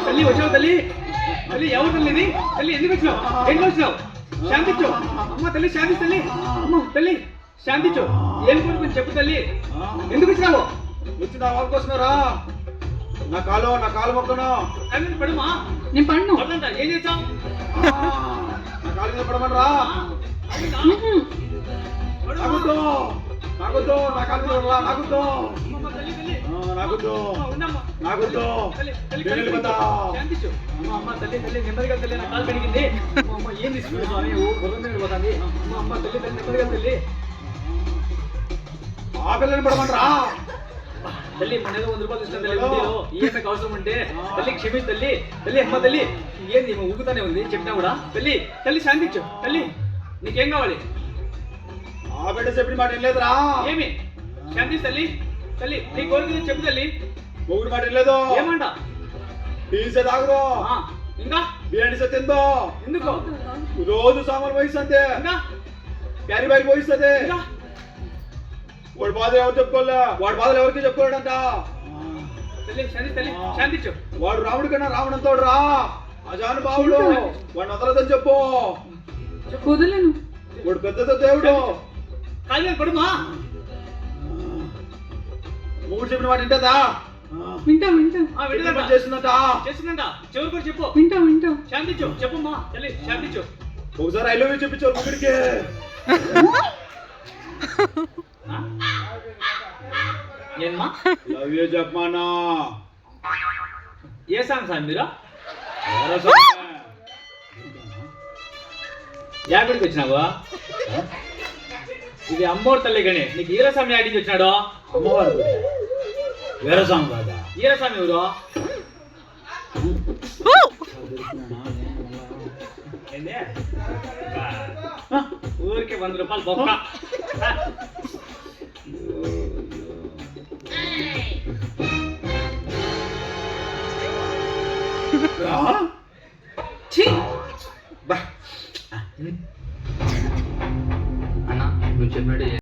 తల్లి వచ్చావు తల్లి తల్లి ఎవరు తల్లి ఇది తల్లి ఎందుకు వచ్చినావు ఏం వచ్చినావు శాంతించు అమ్మ తల్లి శాంతి తల్లి అమ్మ తల్లి శాంతించు ఏం కోరుకుని చెప్పు తల్లి ఎందుకు వచ్చినావు వచ్చిన వాళ్ళ కోసమేరా నా కాలు మొక్కను పడుమా నేను పన్ను ఏం చేస్తావు నా కాలు మీద పడమనరా నాకుద్దు నాకుద్దు నా కాలు మీద పడరా నాకుద్దు నాకుద్దు నాకుద్దు శాంతించు అమ్మ తల్లి తల్లి నెమ్మదిగా తల్లి నా కాలు పెరిగింది అమ్మ ఏం తీసుకుంటావు స్వామి గుర్రం మీద పోతుంది అమ్మ తల్లి తల్లి నెమ్మదిగా తల్లి ఆ పిల్లని పడమనరా తల్లి మన ఏదో 100 రూపాయలు ఇస్తాను తల్లి వడ్డీలో ఈఎంఐ అవసరం ఉంటే తల్లి క్షమించు తల్లి తల్లి అమ్మ తల్లి ఏంది ఊగుతానే ఉంది చెప్పినా కూడా తల్లి తల్లి శాంతించు తల్లి నీకేం కావాలి ఆ బిడ్డ చెప్పిన మాట ఏం లేదురా ఏమి శాంతి తల్లి తల్లి నీ కోరిక చెప్పు తల్లి మొగుడు మాట ఏం లేదు ఏమంట టీసే తాగుదో ఇంకా బిర్యానీ సే తిందో ఎందుకు రోజు సామాన్ పోయిస్తుంది ఇంకా క్యారీ బ్యాగ్ పోయిస్తుంది ఇంకా వాడి బాధలు ఎవరు చెప్పుకోలే వాడి బాధలు ఎవరికి చెప్పుకోలేడంట తల్లి శాంతి తల్లి శాంతించు వాడు రాముడి కన్నా రావణంతోడు రా అజాను బావుడు వాడిని వదలదని చెప్పు వదలను వాడు పెద్ద దేవుడు కాలు మీద పడుమా మూడు చెప్పిన మాట వింటదా వింటా చేస్తుందట చేస్తుందంట చివరి కూడా చెప్పు వింటా శాంతించు చెప్పమ్మా తల్లి శాంతించు ఒకసారి ఐ లవ్ యూ చెప్పించారు ముగ్గురికి ఏమ్మా లవ్ యూ చెప్పమానా ఏ సాంగ్ సార్ మీరు యాడికి వచ్చినావు ఇది అమ్మోరు తల్లి గని నీకు ఈరస్వామి యాడికి వచ్చినాడు అమ్మవారు వీరస్వామి కాదా ఈరస్వామి ఎవరు ఊరికి 100 రూపాయలు బొక్క అన్న నువ్వు చెప్పినట్టు